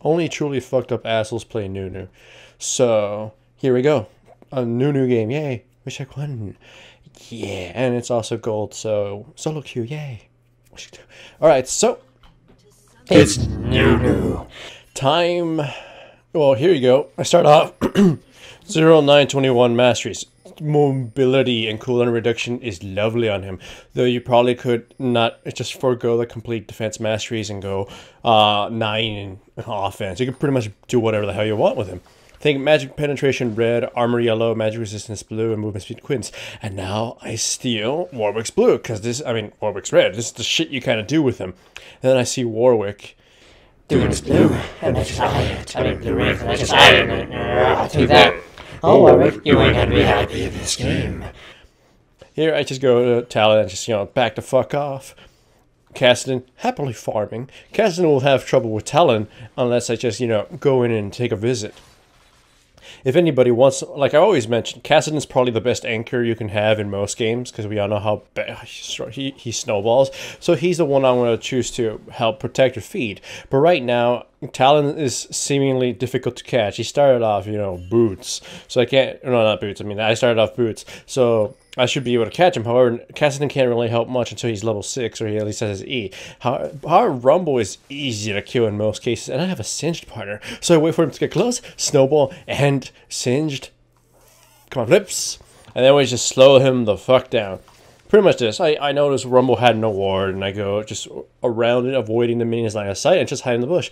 Only truly fucked up assholes play Nunu. So, here we go. A Nunu game, yay. Wish I won. Yeah, and it's also gold, so solo queue, yay. Alright, so It's Nunu. time. Well, here you go. I start off 0921 masteries. Mobility and cooldown reduction is lovely on him, though you probably could not just forego the complete defense masteries and go 9 in offense. You can pretty much do whatever the hell you want with him. Think magic penetration red, armor yellow, magic resistance blue, and movement speed quints. And now I steal Warwick's blue, because Warwick's red. This is the shit you kind of do with him. And then I see Warwick Doing his blue, and that's just iron. I mean, blue red, and that's just iron. I'll take that. Oh, Warwick, you ain't gonna be happy in this game. Here I just go to Talon and just, back the fuck off. Cassidy, happily farming. Cassidy will have trouble with Talon unless I just, go in and take a visit. If anybody wants, like I always mention, Cassidy's probably the best anchor you can have in most games, because we all know how bad he snowballs. So he's the one I'm going to choose to help protect or feed. But right now, Talon is seemingly difficult to catch. He started off, boots. So I can't, no, not boots. I mean, I started off boots. So I should be able to catch him. However, Cassidy can't really help much until he's level 6, or he at least has his E. However, Rumble is easy to kill in most cases, and I have a Singed partner. So I wait for him to get close, snowball, and Singed. Come on, flips. And then we just slow him the fuck down. Pretty much this. I noticed Rumble had no ward, and I go just around it, avoiding the minions line of sight, and just hide in the bush.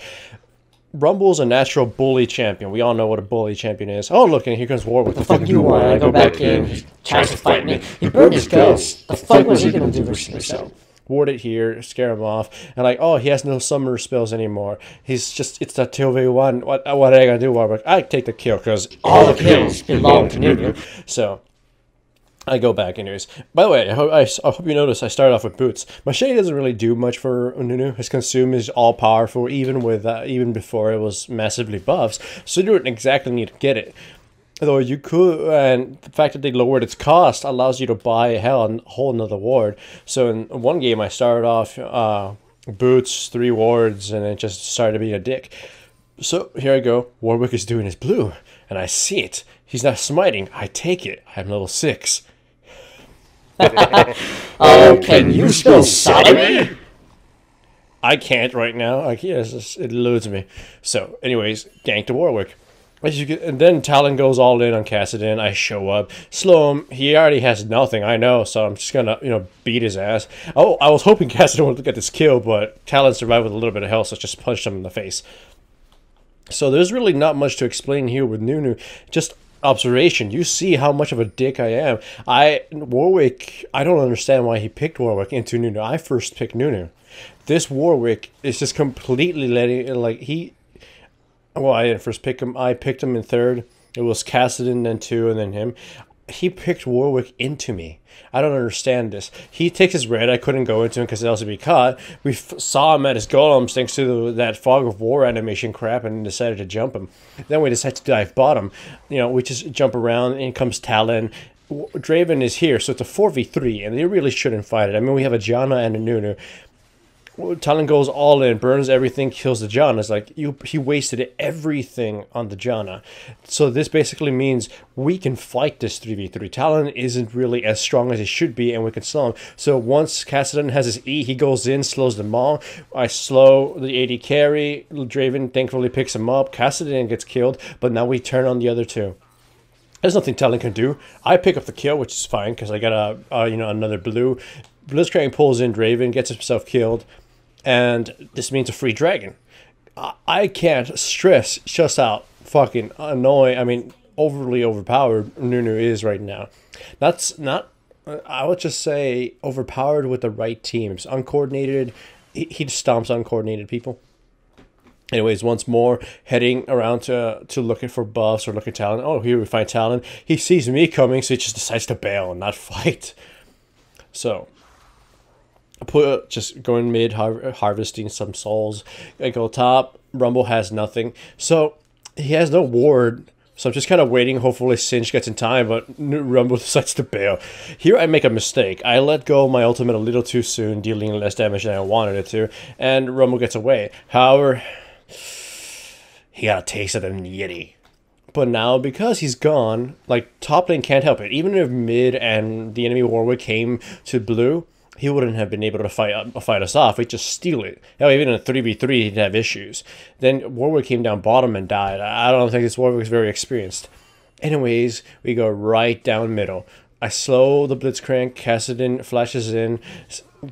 Rumble's a natural bully champion. We all know what a bully champion is. Oh, look, and here comes Warwick. The fuck you want? I go back in. He tries to fight me. He burned his ghost. The fuck was he gonna do versus himself? Ward it here, scare him off, and like, oh, he has no summoner spells anymore. It's the 2v1. What are they gonna do, Warwick? I take the kill, because all the kills belong to Nunu. So I go back anyways. By the way, I hope you notice I start off with boots. Machete doesn't really do much for Nunu. His consume is all powerful, even before it was massively buffs. So you don't exactly need to get it. Though you could, and the fact that they lowered its cost allows you to buy a whole another ward. So in one game I started off boots, 3 wards, and it just started being a dick. So here I go. Warwick is doing his blue, and I see it. He's not smiting. I take it. I'm level 6. Oh, can you still sodomy? I can't right now. It eludes me. So, anyways, gank to Warwick. And then Talon goes all in on Cassidy. I show up, slow him. He already has nothing, I know. So I'm just gonna, beat his ass. Oh, I was hoping Cassidy would get this kill, but Talon survived with a little bit of health, so just punched him in the face. So there's really not much to explain here with Nunu. Just observation. You see how much of a dick I am. Warwick, I don't understand why he picked Warwick into Nunu. I first picked Nunu. This Warwick is just completely letting, well, I didn't first pick him. I picked him in 3rd. It was Cassidy, then 2, and then him. He picked Warwick into me. I don't understand this. He takes his red. I couldn't go into him because else he'd be caught. We saw him at his golems thanks to that fog of war animation crap, and decided to jump him. Then we decided to dive bottom. We just jump around, and in comes Talon. Draven is here, so it's a 4v3, and they really shouldn't fight it. I mean, we have a Janna and a Nunu. Talon goes all in, burns everything, kills the Janna. It's like he wasted everything on the Janna. So this basically means we can fight this 3v3. Talon isn't really as strong as he should be, and we can slow him. So once Cassidy has his E, he goes in, slows them all. I slow the AD carry. Draven thankfully picks him up. Cassidy gets killed, but now we turn on the other 2. There's nothing Talon can do. I pick up the kill, which is fine because I got another blue. Blitzcrank pulls in Draven, gets himself killed. And this means a free dragon. I can't stress just how fucking overly overpowered Nunu is right now. That's not, I would just say, overpowered with the right teams. Uncoordinated, he stomps uncoordinated people. Anyways, once more, heading around to looking for buffs or looking at Talon. Oh, here we find Talon. He sees me coming, so he just decides to bail and not fight. So just going mid, harvesting some souls. I go top. Rumble has nothing, so he has no ward. So I'm just kind of waiting. Hopefully Singe gets in time, but Rumble decides to bail. Here I make a mistake. I let go of my ultimate a little too soon, dealing less damage than I wanted it to, and Rumble gets away. However, he got a taste of the Yeti. But now, because he's gone, like, top lane can't help it. Even if mid and the enemy Warwick came to blue, he wouldn't have been able to fight us off. We'd just steal it. Hell, even in a 3v3, he'd have issues. Then Warwick came down bottom and died. I don't think this Warwick is very experienced. Anyways, we go right down middle. I slow the Blitzcrank, Kassadin flashes in,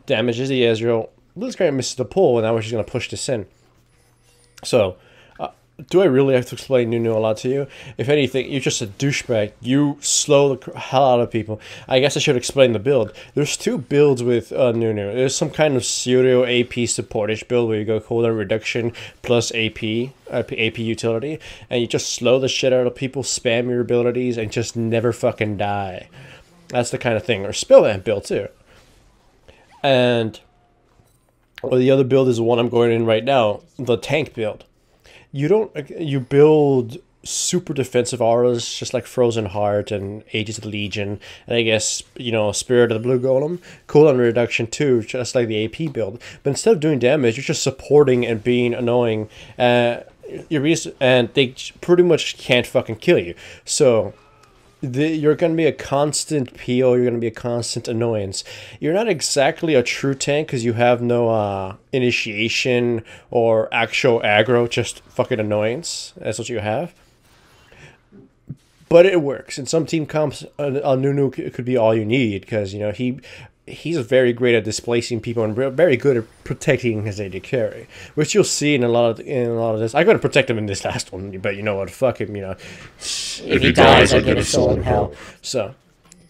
damages the Ezreal. Blitzcrank misses the pull, and now we're just going to push this in. So, do I really have to explain Nunu a lot to you? If anything, you're just a douchebag. You slow the hell out of people. I guess I should explain the build. There's two builds with Nunu. There's some kind of pseudo AP supportish build where you go cooldown reduction plus AP utility, and you just slow the shit out of people, spam your abilities, and just never fucking die. That's the kind of thing. Or Spellvamp build too. And well, the other build is the one I'm going in right now, the tank build. You build super defensive auras just like Frozen Heart and Aegis of the Legion, and I guess, you know, Spirit of the Blue Golem, cooldown reduction too, just like the AP build. But instead of doing damage, you're just supporting and being annoying, and they pretty much can't fucking kill you. So you're going to be a constant PO, you're going to be a constant annoyance. You're not exactly a true tank because you have no initiation or actual aggro, just fucking annoyance. That's what you have. But it works. In some team comps, a Nunu could be all you need because, you know, he's very great at displacing people and very good at protecting his AD carry, which you'll see in a lot of this. I couldn't protect him in this last one, but you know what? Fuck him, you know. If he dies, I get his soul in hell. So,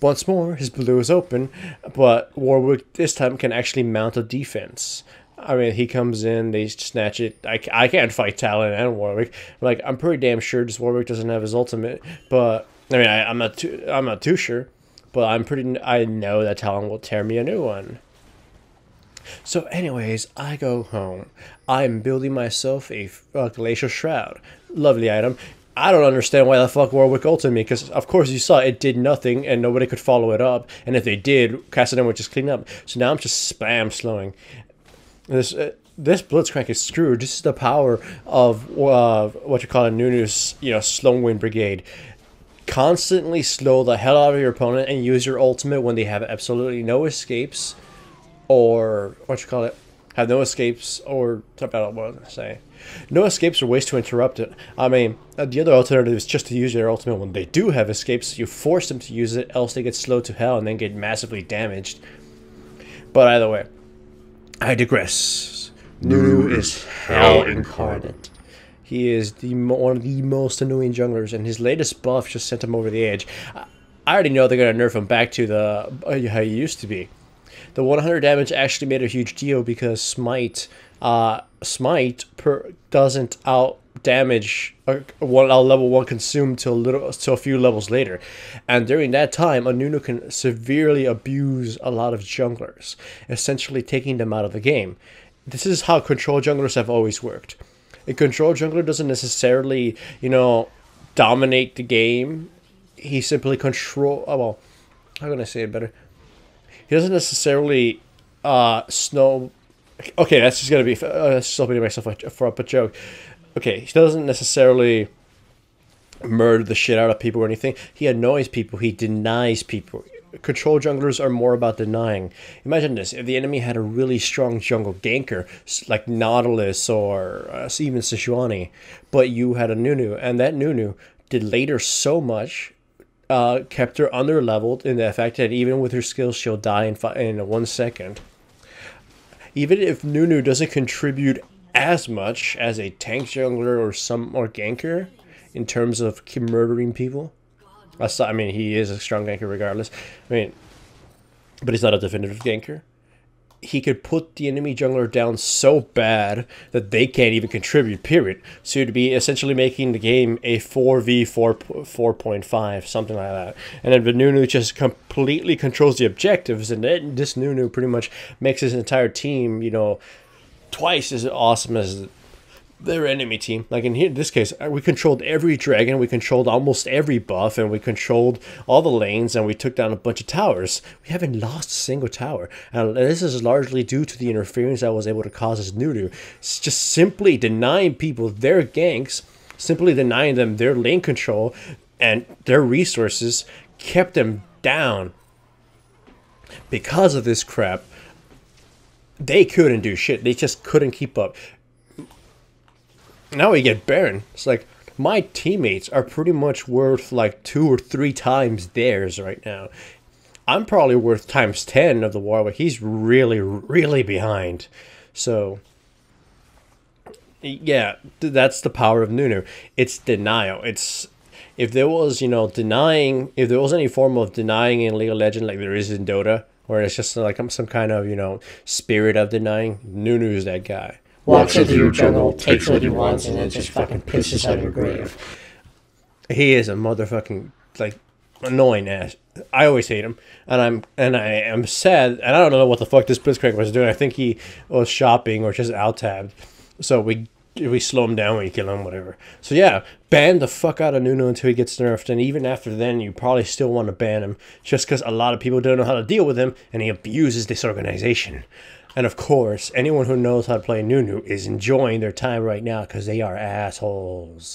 once more, his blue is open, but Warwick this time can actually mount a defense. I mean, he comes in, they snatch it. I can't fight Talon and Warwick. Like, I'm pretty damn sure this Warwick doesn't have his ultimate, but I mean, I'm not too sure. But I know that Talon will tear me a new one. So anyways, I go home. I'm building myself a Glacial Shroud. Lovely item. I don't understand why the fuck Warwick ulted me, because of course you saw it did nothing and nobody could follow it up. And if they did, Kassadin would just clean up. So now I'm just spam slowing. This Blitzcrank is screwed. This is the power of what you call a Nunu's, you know, Slow Wind Brigade. Constantly slow the hell out of your opponent and use your ultimate when they have absolutely no escapes, or have no escapes, or what was I say? No escapes or ways to interrupt it. I mean, the other alternative is just to use their ultimate when they do have escapes. You force them to use it, else they get slowed to hell and then get massively damaged. But either way, I digress. Nunu is hell incarnate. He is one of the most annoying junglers, and his latest buff just sent him over the edge. I already know they're going to nerf him back to how he used to be. The 100 damage actually made a huge deal because Smite doesn't out damage a level 1 consume till a few levels later, and during that time, a Nunu can severely abuse a lot of junglers, essentially taking them out of the game. This is how control junglers have always worked. A control jungler doesn't necessarily, you know, dominate the game. He simply how can I say it better? He doesn't necessarily snow. Okay, that's just gonna be stopping myself for a joke. Okay, he doesn't necessarily murder the shit out of people or anything. He annoys people. He denies people. Control junglers are more about denying. Imagine this: if the enemy had a really strong jungle ganker like Nautilus or even Sejuani, but you had a Nunu, and that Nunu did later so much, kept her under-leveled in the fact that even with her skills, she'll die in 1 second. Even if Nunu doesn't contribute as much as a tank jungler or ganker in terms of murdering people. I mean, he is a strong ganker regardless. I mean, but he's not a definitive ganker. He could put the enemy jungler down so bad that they can't even contribute, period. So it'd be essentially making the game a 4v4.5, something like that. And then the Nunu just completely controls the objectives, and then this Nunu pretty much makes his entire team, you know, twice as awesome as their enemy team. Like in this case, we controlled every dragon, we controlled almost every buff, and we controlled all the lanes, and we took down a bunch of towers. We haven't lost a single tower, and this is largely due to the interference that was able to cause as Nunu. It's just simply denying people their ganks Simply denying them their lane control and their resources kept them down. Because of this crap, they couldn't do shit. They just couldn't keep up. Now we get Baron. It's like, my teammates are pretty much worth like 2 or 3 times theirs right now. I'm probably worth times 10 of the Warwick. He's really, really behind. So, yeah, that's the power of Nunu. It's denial. It's, if there was, you know, denying, if there was any form of denying in League of Legends like there is in Dota, where it's just like some kind of, you know, spirit of denying, Nunu's that guy. Walks into your jungle, takes what he wants, and then just fucking pisses on your grave. He is a motherfucking, like, annoying ass. I always hate him, and I am sad, and I don't know what the fuck this Blitzcrank was doing. I think he was shopping or just out tabbed. So we slow him down when you kill him, whatever. So yeah, ban the fuck out of Nunu until he gets nerfed, and even after then, you probably still want to ban him, just because a lot of people don't know how to deal with him, and he abuses this organization. And of course, anyone who knows how to play Nunu is enjoying their time right now because they are assholes.